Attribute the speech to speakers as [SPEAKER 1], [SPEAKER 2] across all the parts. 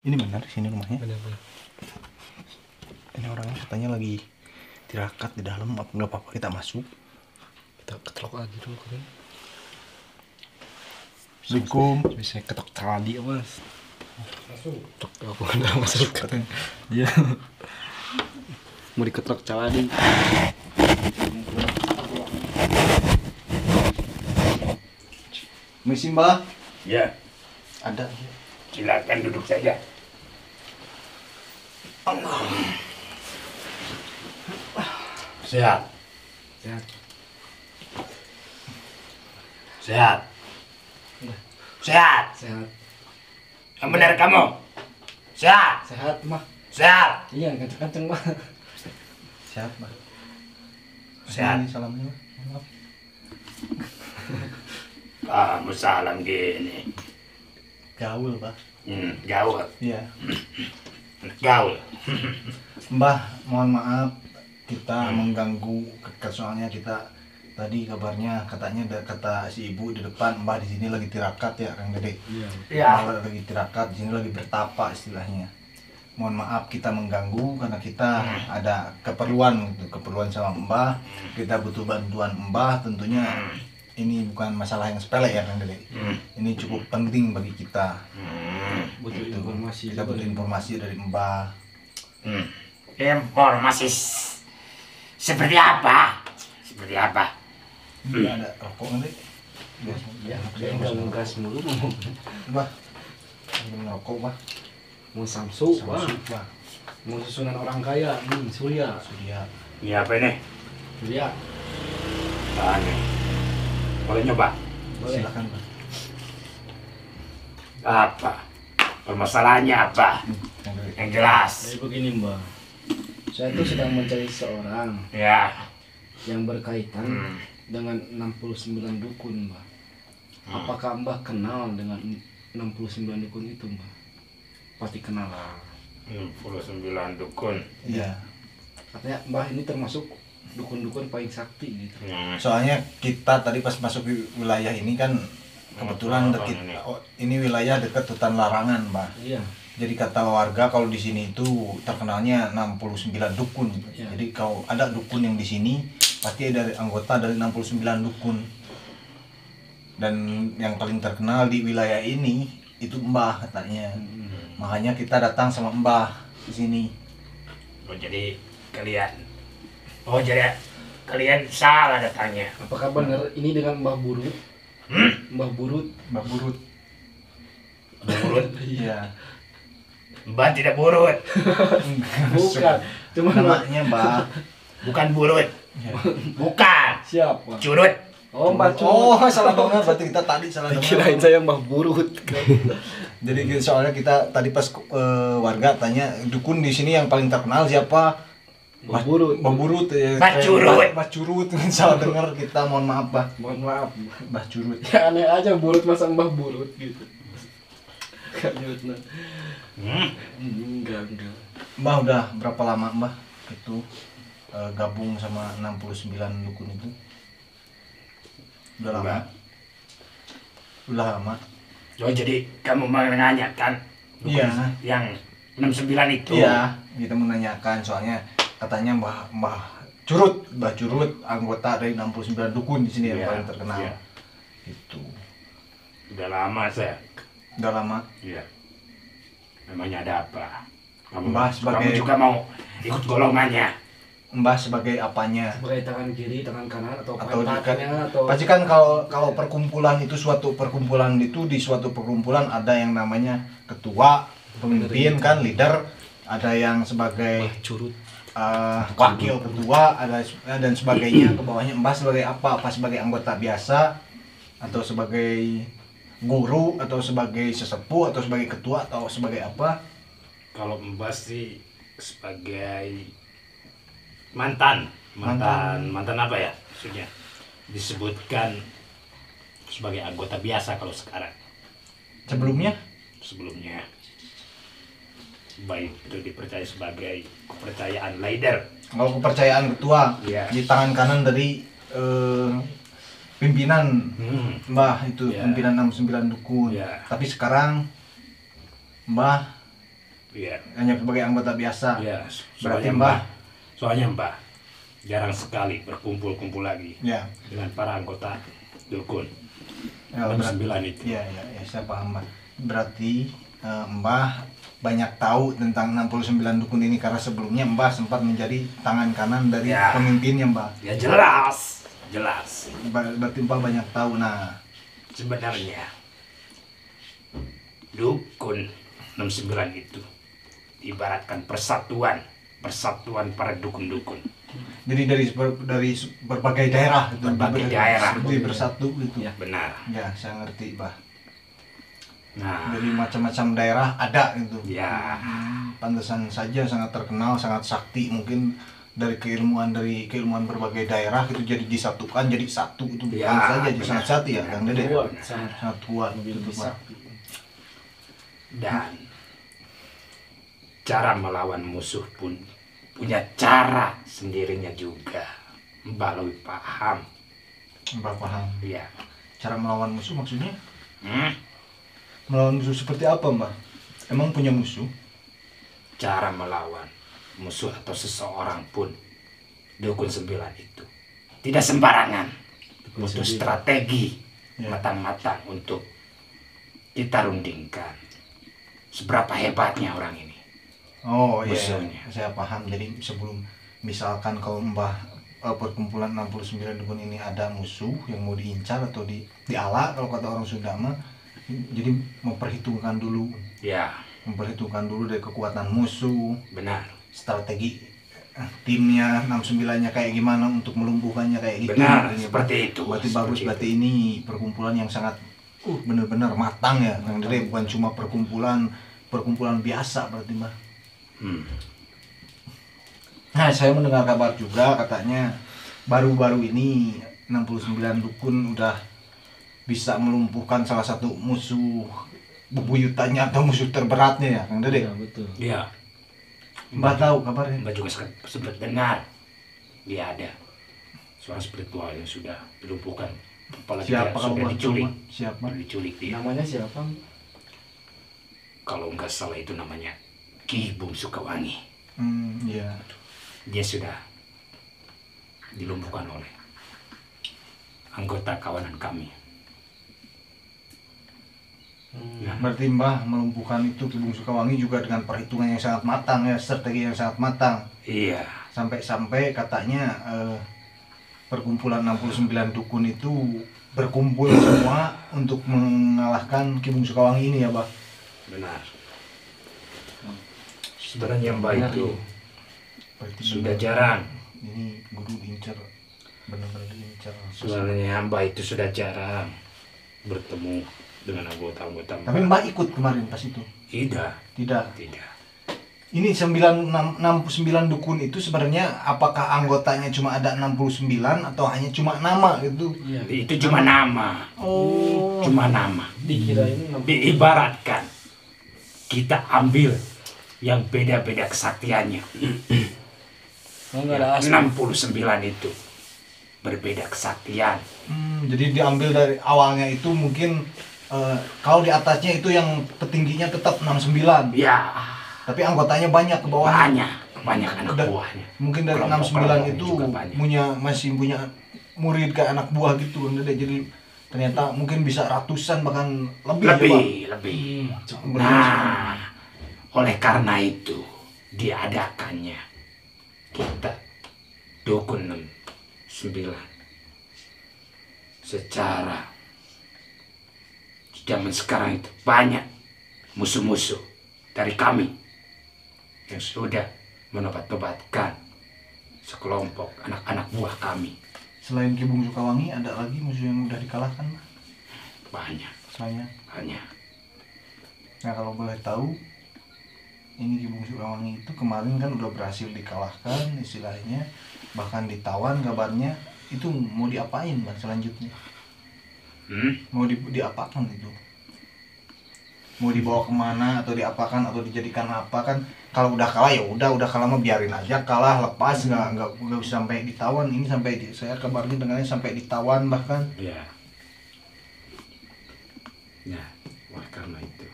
[SPEAKER 1] Ini benar sini rumahnya.
[SPEAKER 2] Benar-benar.
[SPEAKER 1] Ini orangnya katanya lagi tirakat di dalam. Apa nggak apa-apa kita masuk?
[SPEAKER 2] Kita ketok aja dulu kan.
[SPEAKER 1] Assalamualaikum.
[SPEAKER 2] Bisa ketok tadi mas. Masuk. Ketok aku udah masuk. Iya. Mau diketok tadi.
[SPEAKER 1] Misi mbak?
[SPEAKER 3] Ya,
[SPEAKER 1] Ada.
[SPEAKER 3] silakan duduk saja. Sehat,
[SPEAKER 2] Sehat.
[SPEAKER 3] sehat, sehat.
[SPEAKER 2] Sehat.
[SPEAKER 3] Yang benar kamu. Sehat,
[SPEAKER 2] Sehat mah.
[SPEAKER 3] sehat,
[SPEAKER 2] Iya kenceng-kenceng mah.
[SPEAKER 1] Sehat mbak.
[SPEAKER 3] sehat.
[SPEAKER 1] Ini salamnya mbak. Maaf.
[SPEAKER 3] Kamu salam gini.
[SPEAKER 1] Gaul mbak.
[SPEAKER 3] Gaul,
[SPEAKER 1] Iya.
[SPEAKER 3] gaul.
[SPEAKER 1] Mbah, mohon maaf kita mengganggu. Soalnya kita tadi kabarnya katanya kata si ibu di depan mbah di sini lagi tirakat ya Kang Gede.
[SPEAKER 2] Iya.
[SPEAKER 3] Ya,
[SPEAKER 1] Mbah lagi tirakat di sini lagi bertapa istilahnya. Mohon maaf kita mengganggu karena kita ada keperluan gitu, keperluan sama mbah. Kita butuh bantuan mbah tentunya. Ini bukan masalah yang sepele ya Kang Gede. Ini cukup penting bagi kita.
[SPEAKER 2] Butuh
[SPEAKER 1] Gitu.
[SPEAKER 2] informasi.
[SPEAKER 1] Kita butuh informasi dari mbah.
[SPEAKER 3] informasi seperti apa? Seperti apa?
[SPEAKER 1] Ini ada rokok Kang Gede.
[SPEAKER 2] Ya, dia enggak ngegas mulu mau.
[SPEAKER 1] Mbah, ini rokok mbah.
[SPEAKER 2] Mau Samsu,
[SPEAKER 1] Sama
[SPEAKER 2] wah.
[SPEAKER 1] mbah.
[SPEAKER 2] Mau susunan orang kaya, Surya.
[SPEAKER 1] Surya.
[SPEAKER 3] Ini apa ini?
[SPEAKER 2] Surya.
[SPEAKER 3] Aneh. Boleh nyoba?
[SPEAKER 2] Boleh.
[SPEAKER 1] Silakan mbah.
[SPEAKER 3] Apa? Permasalahannya apa?
[SPEAKER 1] Kang Gede.
[SPEAKER 3] Yang jelas.
[SPEAKER 2] Jadi begini Mbak, saya tuh sedang mencari seorang
[SPEAKER 3] Ya.
[SPEAKER 2] yang berkaitan
[SPEAKER 3] Hmm.
[SPEAKER 2] dengan 69 dukun Mbak. Apakah Mbak kenal dengan 69 dukun itu Mbak? Pasti kenal lah.
[SPEAKER 3] 69 dukun.
[SPEAKER 1] Iya.
[SPEAKER 2] Katanya Mbak ini termasuk dukun-dukun paling sakti gitu.
[SPEAKER 1] Soalnya kita tadi pas masuk di wilayah ini kan kebetulan
[SPEAKER 3] Apa
[SPEAKER 1] dekat
[SPEAKER 3] ini?
[SPEAKER 1] ini wilayah dekat hutan larangan, Mbak.
[SPEAKER 2] Iya.
[SPEAKER 1] Jadi kata warga kalau di sini itu terkenalnya 69 dukun.
[SPEAKER 2] Iya.
[SPEAKER 1] Jadi kalau ada dukun yang di sini pasti ada anggota dari 69 dukun. Dan yang paling terkenal di wilayah ini itu Mbah katanya. Makanya kita datang sama Mbah di sini.
[SPEAKER 3] Oh jadi kalian salah datangnya.
[SPEAKER 2] Apakah benar ini dengan Mbah Burut? Mbah Burut.
[SPEAKER 1] Mbah Burut.
[SPEAKER 3] Burut.
[SPEAKER 1] Iya.
[SPEAKER 3] Mbak tidak burut.
[SPEAKER 2] Bukan. Cuma Mbah.
[SPEAKER 1] Namanya Mbah.
[SPEAKER 3] Bukan burut.
[SPEAKER 1] Ya.
[SPEAKER 3] Bukan.
[SPEAKER 2] Siapa?
[SPEAKER 3] Curut.
[SPEAKER 2] Oh Mbah
[SPEAKER 1] Oh,
[SPEAKER 2] Curut.
[SPEAKER 1] salah dengar berarti kita tadi salah dengar.
[SPEAKER 2] Kirain saya Mbah Burut.
[SPEAKER 1] Jadi soalnya kita tadi pas warga tanya dukun di sini yang paling terkenal siapa?
[SPEAKER 2] Mbah Burut.
[SPEAKER 1] Mbah Burut ya.
[SPEAKER 3] Mbah Curut.
[SPEAKER 1] Mbah Curut. Salah dengar kita, mohon maaf, Mbah.
[SPEAKER 2] Mohon maaf.
[SPEAKER 1] Mbah Curut.
[SPEAKER 2] Ya aneh aja Burut masa Mbah Burut gitu. Kayaknya enggak.
[SPEAKER 1] Mbah udah berapa lama, Mbah? Itu gabung sama 69 dukun itu? Udah lama.
[SPEAKER 3] Mbak.
[SPEAKER 1] Udah lama.
[SPEAKER 3] Oh jadi kamu menanyakan dukun
[SPEAKER 1] Iya.
[SPEAKER 3] yang 69 itu.
[SPEAKER 1] Iya, kita menanyakan soalnya katanya Mbah Curut, anggota dari 69 dukun di sini yang
[SPEAKER 3] Iya,
[SPEAKER 1] paling terkenal.
[SPEAKER 3] iya.
[SPEAKER 1] Itu.
[SPEAKER 3] Udah lama saya.
[SPEAKER 1] Udah lama.
[SPEAKER 3] Iya. Memangnya ada apa? Kamu,
[SPEAKER 1] Mbah sebagai-
[SPEAKER 3] kamu juga mau ikut golongannya?
[SPEAKER 1] Mbah sebagai apanya?
[SPEAKER 2] Sebagai tangan kiri, tangan kanan atau
[SPEAKER 1] Atau
[SPEAKER 2] pantatnya atau
[SPEAKER 1] pasti kan kalau perkumpulan itu suatu perkumpulan itu di suatu perkumpulan ada yang namanya ketua, pemimpin kan, leader, ada yang sebagai
[SPEAKER 2] Mbah Curut.
[SPEAKER 1] wakil ketua, ada dan sebagainya. Ke bawahnya Mbah sebagai apa? Apa sebagai anggota biasa atau sebagai guru atau sebagai sesepuh atau sebagai ketua atau sebagai apa?
[SPEAKER 3] Kalau Mbak sih sebagai mantan apa ya maksudnya, disebutkan sebagai anggota biasa kalau sekarang.
[SPEAKER 1] Sebelumnya
[SPEAKER 3] Sebelumnya baik itu dipercaya sebagai kepercayaan leader.
[SPEAKER 1] kalau kepercayaan ketua
[SPEAKER 3] Iya.
[SPEAKER 1] di tangan kanan dari pimpinan Mbah itu
[SPEAKER 3] Iya.
[SPEAKER 1] pimpinan 69 dukun.
[SPEAKER 3] Iya.
[SPEAKER 1] Tapi sekarang Mbah
[SPEAKER 3] Iya.
[SPEAKER 1] hanya sebagai anggota biasa.
[SPEAKER 3] Iya.
[SPEAKER 1] Berarti
[SPEAKER 3] Soalnya Mbah jarang sekali berkumpul-kumpul lagi
[SPEAKER 1] ya,
[SPEAKER 3] dengan para anggota dukun.
[SPEAKER 1] ya,
[SPEAKER 3] Nomor
[SPEAKER 1] berarti-
[SPEAKER 3] 9 itu.
[SPEAKER 1] ya, saya paham Mbah. Berarti Mbah banyak tahu tentang 69 dukun ini karena sebelumnya Mbah sempat menjadi tangan kanan dari
[SPEAKER 3] Ya.
[SPEAKER 1] pemimpinnya Mbah.
[SPEAKER 3] Ya jelas.
[SPEAKER 1] Berarti Mbah banyak tahu. Nah,
[SPEAKER 3] Sebenarnya dukun 69 itu ibaratkan persatuan para dukun-dukun.
[SPEAKER 1] jadi dari berbagai daerah itu
[SPEAKER 3] Berbagai daerah.
[SPEAKER 1] seperti bersatu gitu.
[SPEAKER 2] Ya.
[SPEAKER 3] Benar.
[SPEAKER 1] Ya, saya ngerti Mbah.
[SPEAKER 3] Nah,
[SPEAKER 1] Dari macam-macam daerah ada gitu.
[SPEAKER 3] ya.
[SPEAKER 1] Pantesan saja sangat terkenal, sangat sakti mungkin dari keilmuan berbagai daerah itu jadi disatukan jadi satu itu bukan
[SPEAKER 3] Ya,
[SPEAKER 1] saja jadi
[SPEAKER 3] benar.
[SPEAKER 1] sangat sakti ya Kang Dede.
[SPEAKER 2] Kuat, sangat
[SPEAKER 1] Sangat kuat
[SPEAKER 2] lebih
[SPEAKER 1] gitu, Pak.
[SPEAKER 2] sakti.
[SPEAKER 3] Dan cara melawan musuh pun punya cara sendirinya juga. Mbak lebih paham.
[SPEAKER 1] Mbak paham.
[SPEAKER 3] Ya.
[SPEAKER 1] Cara melawan musuh maksudnya?
[SPEAKER 3] Hmm?
[SPEAKER 1] Melawan musuh seperti apa Mbak? Emang punya musuh?
[SPEAKER 3] Cara melawan musuh atau seseorang pun dukun 9 itu tidak sembarangan. Butuh strategi
[SPEAKER 1] Ya.
[SPEAKER 3] matang-matang untuk kita rundingkan seberapa hebatnya orang ini.
[SPEAKER 1] Oh iya,
[SPEAKER 3] Musuhnya.
[SPEAKER 1] saya paham. Jadi sebelum misalkan kalau Mbah perkumpulan 69 dukun ini ada musuh yang mau diincar atau diala kalau kata orang Sunda mah, jadi memperhitungkan dulu dari kekuatan musuh,
[SPEAKER 3] Benar.
[SPEAKER 1] strategi timnya 69-nya kayak gimana untuk melumpuhkannya kayak gitu.
[SPEAKER 3] Benar,
[SPEAKER 1] Ini,
[SPEAKER 3] seperti itu.
[SPEAKER 1] Berarti
[SPEAKER 3] Seperti
[SPEAKER 1] bagus,
[SPEAKER 3] itu.
[SPEAKER 1] berarti ini perkumpulan yang sangat benar-benar matang ya, Kang Dede, bukan cuma perkumpulan biasa berarti Mbah. Nah, saya mendengar kabar juga katanya baru-baru ini 69 dukun udah bisa melumpuhkan salah satu musuh bebuyutannya atau musuh terberatnya ya, Kang Dede.
[SPEAKER 2] Ya, betul.
[SPEAKER 3] Iya.
[SPEAKER 1] Mbak tahu kabarnya?
[SPEAKER 3] Mbak juga sempat dengar. Dia ada seorang spiritual yang sudah dilumpuhkan. Apalagi
[SPEAKER 1] Siapa
[SPEAKER 3] dia
[SPEAKER 1] kalau
[SPEAKER 3] sudah
[SPEAKER 1] Mbak
[SPEAKER 3] diculik.
[SPEAKER 1] tahu, Mbak? Siapa?
[SPEAKER 3] Diculik dia.
[SPEAKER 2] Namanya siapa?
[SPEAKER 3] Kalau nggak salah itu namanya Ki Bung Sukawangi.
[SPEAKER 1] Iya.
[SPEAKER 3] Dia sudah dilumpuhkan oleh anggota kawanan kami. Nah,
[SPEAKER 1] Berarti Mbah melumpuhkan itu Ki Bung Sukawangi juga dengan perhitungan yang sangat matang ya, strategi yang sangat matang.
[SPEAKER 3] iya.
[SPEAKER 1] Sampai-sampai katanya perkumpulan 69 dukun itu berkumpul semua untuk mengalahkan Ki Bung Sukawangi ini ya, Mbah.
[SPEAKER 3] Benar. Sebenarnya Mbak itu
[SPEAKER 1] Berarti
[SPEAKER 3] sudah
[SPEAKER 1] benar-
[SPEAKER 3] jarang.
[SPEAKER 1] Ini guru diincar, benar-benar diincar.
[SPEAKER 3] Sebenarnya Mbak itu sudah jarang bertemu dengan anggota-anggota
[SPEAKER 1] Tapi Mbak ikut kemarin pas itu?
[SPEAKER 3] Tidak.
[SPEAKER 1] Tidak. Ini 69 dukun itu sebenarnya apakah anggotanya cuma ada 69 atau hanya cuma nama gitu?
[SPEAKER 2] Iya.
[SPEAKER 3] Itu cuma nama.
[SPEAKER 1] Oh.
[SPEAKER 3] Cuma nama.
[SPEAKER 2] Dikira ini
[SPEAKER 3] Diibaratkan kita ambil yang beda-beda kesaktiannya.
[SPEAKER 2] enggak ada asli.
[SPEAKER 3] 69 itu berbeda kesaktian.
[SPEAKER 1] Jadi diambil dari awalnya itu mungkin kalau di atasnya itu yang petingginya tetap 69.
[SPEAKER 3] Ya,
[SPEAKER 1] Tapi anggotanya banyak ke bawah.
[SPEAKER 3] banyak anak
[SPEAKER 1] Dan
[SPEAKER 3] buahnya.
[SPEAKER 1] mungkin dari
[SPEAKER 3] Kelompok-kelompoknya
[SPEAKER 1] 69 itu
[SPEAKER 3] juga banyak.
[SPEAKER 1] masih punya murid kayak anak buah gitu. Jadi ternyata mungkin bisa ratusan bahkan lebih. ya, Pak?
[SPEAKER 3] Lebih.
[SPEAKER 1] Cukup
[SPEAKER 3] Nah, oleh karena itu diadakannya kita dukun 9 secara zaman sekarang itu banyak musuh-musuh dari kami yang sudah menobat-nobatkan sekelompok anak-anak buah kami.
[SPEAKER 1] Selain Ki Bung Sukawangi ada lagi musuh yang udah dikalahkan, Pak?
[SPEAKER 3] Banyak.
[SPEAKER 1] Banyak. Nah, kalau boleh tahu, ini Ki Bung Sukawangi itu kemarin kan udah berhasil dikalahkan istilahnya, bahkan ditawan kabarnya. Itu mau diapain Bang selanjutnya? Mau diapakan itu? Mau dibawa kemana atau diapakan atau dijadikan apa? Kan kalau udah kalah ya udah kalah mah biarin aja, kalah lepas, nggak usah sampai ditawan. Ini saya kabarnya dengarnya sampai ditawan bahkan.
[SPEAKER 3] Ya. Nah, oleh karena itu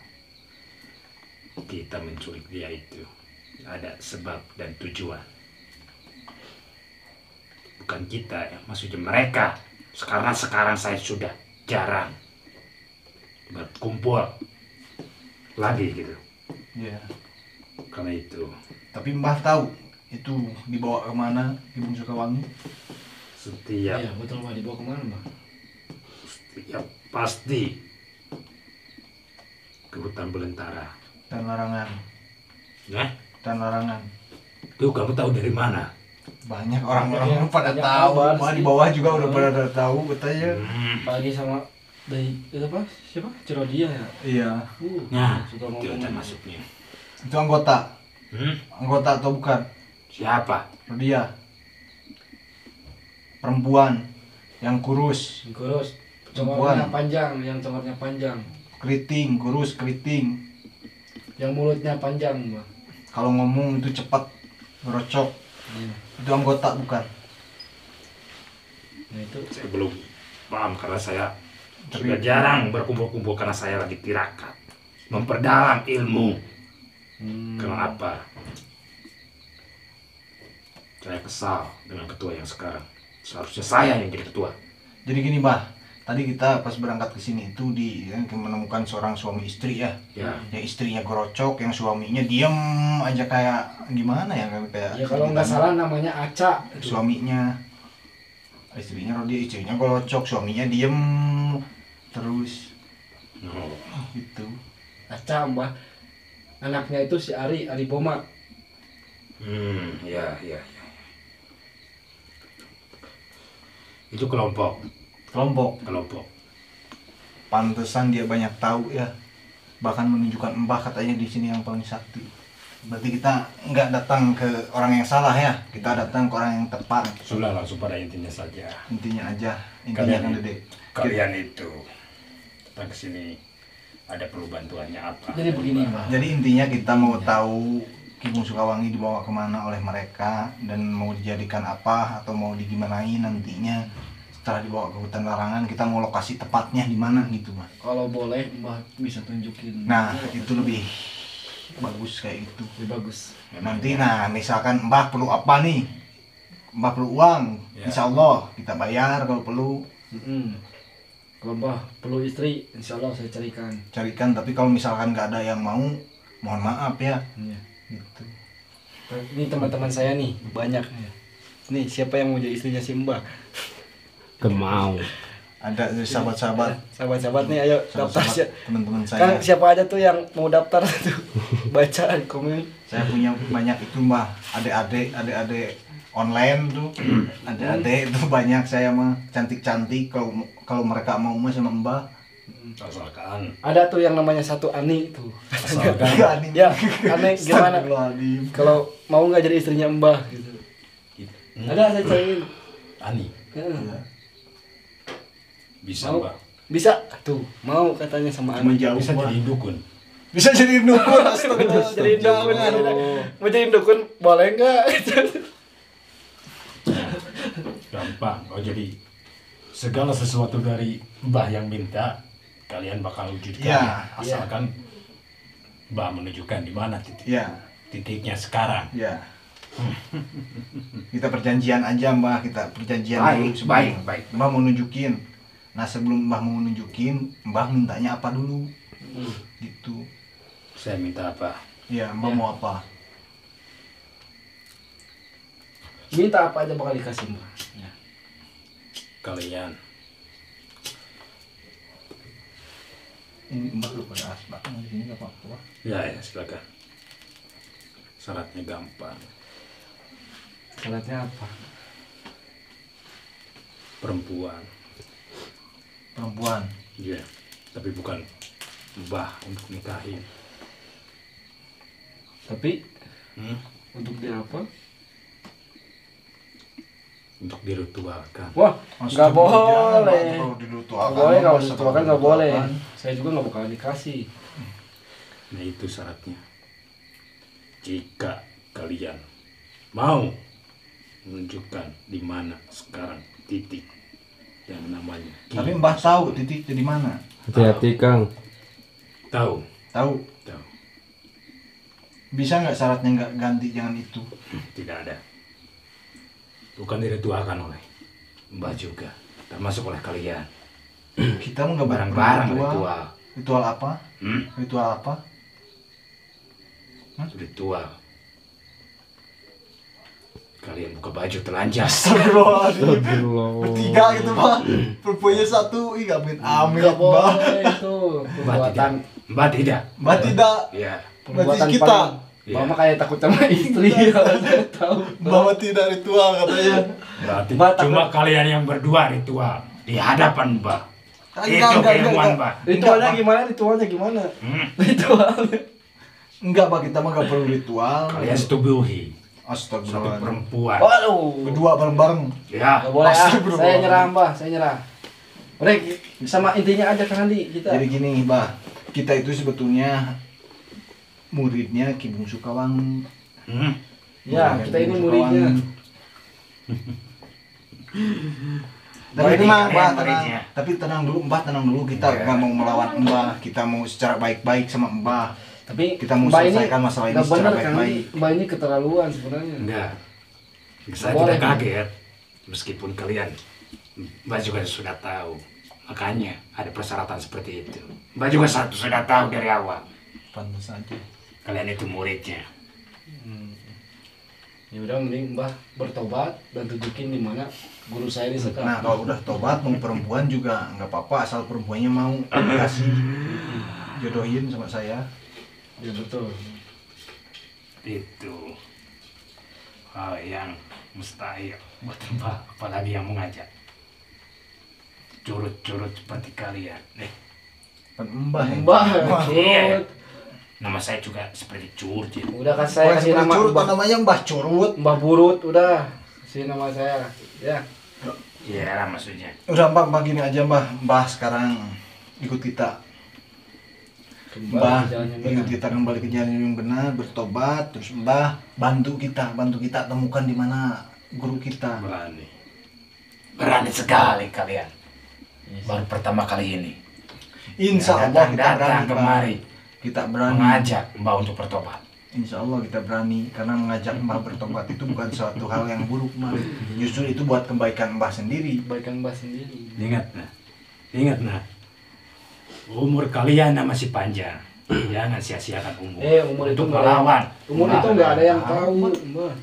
[SPEAKER 3] kita menculik dia itu ada sebab dan tujuan. Bukan kita ya, maksudnya mereka. Karena sekarang saya sudah jarang berkumpul lagi gitu.
[SPEAKER 1] Iya.
[SPEAKER 3] Karena itu
[SPEAKER 1] Tapi Mbah tahu itu dibawa kemana Ibu Sukawangi?
[SPEAKER 3] setiap
[SPEAKER 2] Iya betul Mbah, dibawa kemana Mbah?
[SPEAKER 3] ya pasti ke hutan belantara.
[SPEAKER 1] Dan larangan.
[SPEAKER 3] Ya,
[SPEAKER 1] Dan larangan.
[SPEAKER 3] tuh kamu tahu dari mana?
[SPEAKER 1] Banyak orang-orang
[SPEAKER 2] Banyak,
[SPEAKER 1] pada
[SPEAKER 2] banyak
[SPEAKER 1] tahu.
[SPEAKER 2] kabar
[SPEAKER 1] Mbah
[SPEAKER 2] sih.
[SPEAKER 1] di bawah juga udah pada tahu katanya.
[SPEAKER 2] Pagi sama dari itu apa? Siapa? Cerodia ya.
[SPEAKER 1] Iya.
[SPEAKER 3] Nah,
[SPEAKER 2] suka
[SPEAKER 3] itu
[SPEAKER 2] ngomong.
[SPEAKER 3] aja masuknya.
[SPEAKER 1] Itu anggota.
[SPEAKER 3] Hmm?
[SPEAKER 1] Anggota atau bukan?
[SPEAKER 3] Siapa?
[SPEAKER 1] Dia. Perempuan yang kurus,
[SPEAKER 2] Kurus.
[SPEAKER 1] Perempuan.
[SPEAKER 2] Congornya panjang, yang congornya panjang.
[SPEAKER 1] keriting, kurus, keriting.
[SPEAKER 2] Yang mulutnya panjang Mbah.
[SPEAKER 1] Kalau ngomong itu cepat, ngerocok.
[SPEAKER 2] Iya.
[SPEAKER 1] Itu anggota bukan?
[SPEAKER 2] Nah itu
[SPEAKER 3] Saya belum paham karena saya
[SPEAKER 1] Tapi-
[SPEAKER 3] sudah jarang berkumpul-kumpul karena saya lagi tirakat, memperdalam ilmu. Kenapa? Saya kesal dengan ketua yang sekarang. Seharusnya saya yang jadi ketua.
[SPEAKER 1] Jadi gini Mbah, tadi kita pas berangkat ke sini itu menemukan seorang suami istri ya.
[SPEAKER 3] Ya,
[SPEAKER 1] Yang istrinya gerocok, yang suaminya diem aja kayak gimana ya kayak.
[SPEAKER 2] ya kalau nggak salah namanya Aca.
[SPEAKER 1] Suaminya, istrinya Rodia, istrinya gerocok, suaminya diem terus
[SPEAKER 3] oh,
[SPEAKER 1] gitu.
[SPEAKER 2] Aca Mbah. Anaknya itu si Ari Boma.
[SPEAKER 3] ya, ya, ya. Itu kelompok.
[SPEAKER 1] Kelompok. Pantesan dia banyak tahu ya. Bahkan menunjukkan Mbah katanya di sini yang paling sakti. Berarti kita nggak datang ke orang yang salah ya. Kita datang ke orang yang tepat.
[SPEAKER 3] Sudah langsung pada intinya saja.
[SPEAKER 1] Intinya aja. Intinya kan Dede.
[SPEAKER 3] Kalian itu datang ke sini ada perlu bantuannya apa?
[SPEAKER 2] Jadi begini Mbah.
[SPEAKER 1] Jadi intinya kita mau tahu Ki Bung Sukawangi dibawa kemana oleh mereka dan mau dijadikan apa atau mau digimanain nantinya setelah dibawa ke hutan larangan. Kita mau lokasi tepatnya di mana gitu Mas.
[SPEAKER 2] Kalau boleh Mbah bisa tunjukin.
[SPEAKER 1] Nah itu lebih bagus kayak gitu.
[SPEAKER 2] lebih bagus.
[SPEAKER 1] Nanti nah misalkan Mbah perlu apa nih, Mbah perlu uang,
[SPEAKER 3] Ya.
[SPEAKER 1] Insya Allah kita bayar kalau perlu.
[SPEAKER 2] Kalau Mbah perlu istri, insya Allah saya carikan.
[SPEAKER 1] Carikan, tapi kalau misalkan nggak ada yang mau, mohon maaf ya
[SPEAKER 2] Iya.
[SPEAKER 1] gitu.
[SPEAKER 2] Ini teman-teman saya nih banyak. Nih siapa yang mau jadi istrinya si Mbah?
[SPEAKER 4] Kemau.
[SPEAKER 1] Ada sahabat-sahabat,
[SPEAKER 2] Sahabat-sahabat nih ayo daftar
[SPEAKER 1] sahabat-sahabat teman-teman
[SPEAKER 2] Kan
[SPEAKER 1] saya.
[SPEAKER 2] siapa aja tuh yang mau daftar tuh baca di komen.
[SPEAKER 1] Saya punya banyak itu Mbah, adik-adik online tuh, adik-adik itu banyak saya mah cantik-cantik. Kalau mereka mau mah sama Mbah.
[SPEAKER 3] Asalkan
[SPEAKER 2] Ada tuh yang namanya satu Ani tuh.
[SPEAKER 3] asalkan
[SPEAKER 2] Ya, aneh gimana?
[SPEAKER 1] Astagfirullahaladzim.
[SPEAKER 2] Kalau mau nggak jadi istrinya Mbah gitu. Ada saya cariin.
[SPEAKER 3] Ani
[SPEAKER 2] Heeh.
[SPEAKER 3] bisa
[SPEAKER 2] Mau.
[SPEAKER 3] Mbak.
[SPEAKER 2] Bisa tuh, mau katanya sama
[SPEAKER 1] Cuma
[SPEAKER 2] Ani.
[SPEAKER 1] jauh
[SPEAKER 3] Bisa
[SPEAKER 1] Mbah.
[SPEAKER 3] jadi dukun.
[SPEAKER 1] Bisa jadi dukun.
[SPEAKER 2] Jadi dukun. Mau jadi dukun boleh nggak?
[SPEAKER 3] Gampang. Oh jadi segala sesuatu dari Mbah yang minta kalian bakal wujudkan.
[SPEAKER 1] Ya,
[SPEAKER 3] Asalkan Mbah menunjukkan di mana
[SPEAKER 1] Ya,
[SPEAKER 3] titiknya sekarang.
[SPEAKER 1] ya. Kita perjanjian aja Mbah, kita perjanjian
[SPEAKER 3] Baik,
[SPEAKER 1] dulu
[SPEAKER 3] baik, baik.
[SPEAKER 1] Mbah mau nunjukin. Nah sebelum Mbah mau nunjukin, Mbah mintanya apa dulu? Gitu.
[SPEAKER 3] Saya minta apa?
[SPEAKER 1] Ya, Mbah
[SPEAKER 2] Ya.
[SPEAKER 1] mau apa?
[SPEAKER 2] Minta apa aja bakal dikasih Mbah. Ya.
[SPEAKER 3] Kalian
[SPEAKER 1] Ini Mbah lu pada asbak di sini nggak apa-apa.
[SPEAKER 3] ya silakan. Syaratnya gampang.
[SPEAKER 2] Syaratnya apa?
[SPEAKER 3] Perempuan.
[SPEAKER 1] Perempuan.
[SPEAKER 3] Iya. Tapi bukan Mbah untuk nikahin.
[SPEAKER 2] Tapi
[SPEAKER 3] Hmm?
[SPEAKER 2] untuk dia apa?
[SPEAKER 3] Untuk diritualkan.
[SPEAKER 2] Wah, nggak boleh.
[SPEAKER 1] Kalau
[SPEAKER 2] Nggak boleh kalau dituakan nggak boleh. Saya juga nggak bakal dikasih.
[SPEAKER 3] Nah itu syaratnya. Jika kalian mau menunjukkan di mana sekarang titik yang namanya
[SPEAKER 1] Tapi Mbah tahu titik di mana?
[SPEAKER 4] Hati-hati Kang.
[SPEAKER 3] tahu
[SPEAKER 1] Tahu.
[SPEAKER 3] tahu
[SPEAKER 1] Bisa nggak syaratnya nggak ganti, jangan itu.
[SPEAKER 3] Tidak ada. Bukan diritualkan oleh Mbah juga, termasuk oleh kalian.
[SPEAKER 1] Kita mau nggak
[SPEAKER 3] Barang-barang
[SPEAKER 1] ritual.
[SPEAKER 3] ritual.
[SPEAKER 1] Ritual apa?
[SPEAKER 3] Hmm?
[SPEAKER 1] Ritual apa?
[SPEAKER 3] Ritual. Kalian buka baju telanjang.
[SPEAKER 1] Astagfirullahaladzim.
[SPEAKER 4] Astagfirullah.
[SPEAKER 1] Bertiga gitu Pak. Perempuannya satu. Ih amit amit
[SPEAKER 2] Nggak
[SPEAKER 1] Mbak.
[SPEAKER 2] boleh itu
[SPEAKER 3] Mbah tidak.
[SPEAKER 2] perbuatan
[SPEAKER 3] Mbah tidak.
[SPEAKER 1] Mbak tidak.
[SPEAKER 3] Iya.
[SPEAKER 1] Berarti
[SPEAKER 2] perbuatan
[SPEAKER 1] kita.
[SPEAKER 2] paling-
[SPEAKER 3] Iya.
[SPEAKER 2] Mama kayak takut sama istri. Saya tahu.
[SPEAKER 1] Mbak tidak ritual katanya.
[SPEAKER 3] Berarti
[SPEAKER 2] Mbah,
[SPEAKER 3] cuma kalian yang berdua ritual di hadapan Mbah.
[SPEAKER 1] Enggak,
[SPEAKER 3] Itu
[SPEAKER 1] enggak,
[SPEAKER 3] keilmuan
[SPEAKER 1] enggak.
[SPEAKER 3] Mbah.
[SPEAKER 2] Ritualnya gimana? Ritualnya gimana?
[SPEAKER 3] Hmm?
[SPEAKER 2] Ritualnya.
[SPEAKER 1] Enggak Pak, kita mah nggak perlu ritual.
[SPEAKER 3] Kalian setubuhi satu
[SPEAKER 1] Astagfirullahaladzim.
[SPEAKER 3] perempuan.
[SPEAKER 2] Waduh.
[SPEAKER 1] Berdua bareng-bareng.
[SPEAKER 3] Ya.
[SPEAKER 2] Gak boleh ah.
[SPEAKER 1] Astagfirullah.
[SPEAKER 2] Saya nyerah Mbah, saya nyerah. Udah sama intinya aja Kang Andi kita.
[SPEAKER 1] Jadi gini Mbak, kita itu sebetulnya muridnya Ki Bungsu Kawang.
[SPEAKER 3] Hmm?
[SPEAKER 2] Ya, kita ini muridnya.
[SPEAKER 1] Tapi
[SPEAKER 3] Jadi
[SPEAKER 1] tenang,
[SPEAKER 3] kalian
[SPEAKER 1] Mbak, tenang.
[SPEAKER 3] muridnya.
[SPEAKER 1] Tapi tenang dulu, Mbak, tenang dulu. Kita
[SPEAKER 3] Iya.
[SPEAKER 1] nggak mau melawan Mbak. Kita mau secara baik-baik sama Mbak.
[SPEAKER 2] Tapi
[SPEAKER 1] Kita mau
[SPEAKER 2] Mbak
[SPEAKER 1] selesaikan masalah ini
[SPEAKER 2] nggak
[SPEAKER 1] secara
[SPEAKER 2] bener, Kang Andi.
[SPEAKER 1] baik-baik.
[SPEAKER 2] Mbak ini keterlaluan sebenarnya.
[SPEAKER 3] Enggak. Saya
[SPEAKER 2] Boleh.
[SPEAKER 3] tidak kaget. Meskipun kalian Mbak juga sudah tahu. Makanya ada persyaratan seperti itu. Mbak juga sudah tahu dari awal.
[SPEAKER 1] Pantas aja.
[SPEAKER 3] Kalian itu muridnya.
[SPEAKER 2] Ya udah mending Mbah bertobat dan tunjukin di mana guru saya disekap.
[SPEAKER 1] Nah, kalau udah tobat mau perempuan juga nggak apa-apa, asal perempuannya mau kasih jodohin sama saya.
[SPEAKER 2] Ya betul.
[SPEAKER 3] Itu hal yang mustahil buat Mbak, apalagi yang mengajak curut-curut seperti kalian.
[SPEAKER 1] Kan Mbah yang
[SPEAKER 2] Mbah,
[SPEAKER 1] Wah,
[SPEAKER 3] iya.
[SPEAKER 2] curut.
[SPEAKER 3] Nama saya juga seperti curut ya.
[SPEAKER 2] Udah kan saya kasih nama
[SPEAKER 1] curut,
[SPEAKER 2] Mbah,
[SPEAKER 1] namanya Mbah Curut.
[SPEAKER 2] Mbah Burut, udah kasih nama saya. Ya.
[SPEAKER 3] Iya lah maksudnya.
[SPEAKER 1] Udah Mbah gini aja Mbah sekarang ikut kita. Mbah
[SPEAKER 2] Kembali ke jalan yang
[SPEAKER 1] ikut
[SPEAKER 2] benar.
[SPEAKER 1] kita kembali ke jalan yang benar, bertobat, terus Mbah bantu kita temukan di mana guru kita.
[SPEAKER 3] Berani sekali kalian. Baru pertama kali ini.
[SPEAKER 1] Insya Allah kita
[SPEAKER 3] datang
[SPEAKER 1] berani Mbah.
[SPEAKER 3] kemari
[SPEAKER 1] Kita berani.
[SPEAKER 3] mengajak Mbak untuk bertobat.
[SPEAKER 1] Insya Allah kita berani karena mengajak Mbah bertobat itu bukan suatu hal yang buruk Mbah. Justru itu buat kebaikan Mbah sendiri.
[SPEAKER 2] Kebaikan Mbah sendiri.
[SPEAKER 3] Ingat nah. Umur kalian masih panjang. Jangan sia-siakan umur.
[SPEAKER 2] Umur itu
[SPEAKER 3] untuk
[SPEAKER 2] nggak
[SPEAKER 3] melawan.
[SPEAKER 2] Umur itu nggak ada yang tahu,
[SPEAKER 1] Mbah.
[SPEAKER 2] Mbah.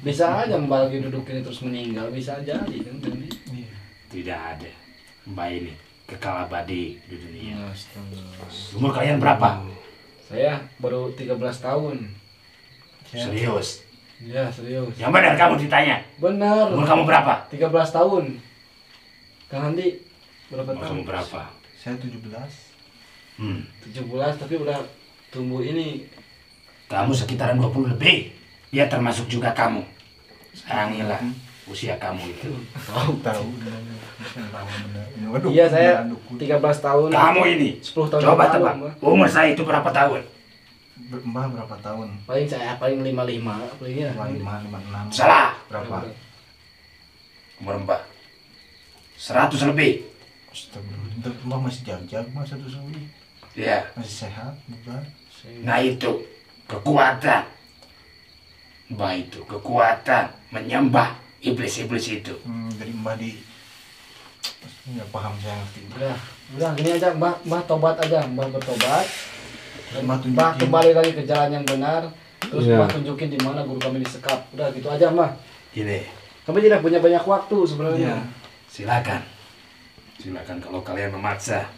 [SPEAKER 2] Bisa aja Mbak lagi duduk ini terus meninggal, bisa jadi kan Kang Andi.
[SPEAKER 3] Tidak ada. Mbak ini kekal abadi di dunia.
[SPEAKER 2] Astaga.
[SPEAKER 3] Umur kalian berapa?
[SPEAKER 2] Saya baru 13 tahun.
[SPEAKER 3] Serius.
[SPEAKER 2] Ya, serius.
[SPEAKER 3] Yang benar kamu ditanya.
[SPEAKER 2] Benar.
[SPEAKER 3] Umur kamu berapa?
[SPEAKER 2] 13 tahun. Kang Andi berapa
[SPEAKER 3] Umur
[SPEAKER 2] tahun?
[SPEAKER 3] kamu berapa?
[SPEAKER 1] Saya 17.
[SPEAKER 2] 17 tapi udah tumbuh ini.
[SPEAKER 3] Kamu sekitaran 20 lebih. Dia termasuk juga kamu. Sayangilah usia kamu itu.
[SPEAKER 1] Tahu. Tahu benar. Waduh,
[SPEAKER 2] Iya, saya
[SPEAKER 1] beneran dukun.
[SPEAKER 2] 13 tahun.
[SPEAKER 3] Kamu ini
[SPEAKER 2] 10 tahun
[SPEAKER 3] coba
[SPEAKER 2] yang lalu,
[SPEAKER 3] tebak.
[SPEAKER 2] Mbak.
[SPEAKER 3] Umur saya itu berapa tahun?
[SPEAKER 1] Mbah berapa tahun?
[SPEAKER 2] Paling saya paling 55 paling ya.
[SPEAKER 1] 55, 56.
[SPEAKER 3] Salah.
[SPEAKER 1] Berapa?
[SPEAKER 3] Umur Mbak 100 lebih.
[SPEAKER 1] Astagfirullah. Untuk Mbah masih jag-jag Mbah satu suwi.
[SPEAKER 3] Ya.
[SPEAKER 1] Masih sehat, bukan?
[SPEAKER 3] Nah itu kekuatan. Mbak itu kekuatan menyembah iblis-iblis itu.
[SPEAKER 1] Jadi Mbah di nggak paham saya ngerti.
[SPEAKER 2] Udah gini aja Mbah tobat aja, Mbah bertobat. Dan
[SPEAKER 1] Mbah tunjukin.
[SPEAKER 2] Mbah kembali lagi ke jalan yang benar. Terus
[SPEAKER 4] Iya.
[SPEAKER 2] Mbah tunjukin di mana guru kami disekap. Udah gitu aja Mbah.
[SPEAKER 3] Ini
[SPEAKER 2] Kami tidak punya banyak waktu sebenarnya.
[SPEAKER 1] Iya.
[SPEAKER 3] silakan. Silakan kalau kalian memaksa.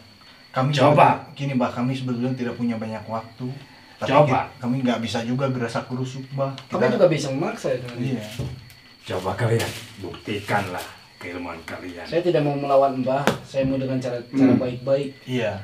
[SPEAKER 1] Kami
[SPEAKER 3] Coba.
[SPEAKER 1] Gini Mbah, kami sebetulnya tidak punya banyak waktu. Tapi
[SPEAKER 3] Coba.
[SPEAKER 1] kami nggak bisa juga gerasak gerusuk Mbah.
[SPEAKER 2] Kami juga bisa memaksa ya. Kang Andi.
[SPEAKER 1] Iya.
[SPEAKER 3] Coba kalian buktikanlah keilmuan kalian.
[SPEAKER 2] Saya tidak mau melawan Mbah, saya mau dengan cara baik-baik.
[SPEAKER 1] Iya.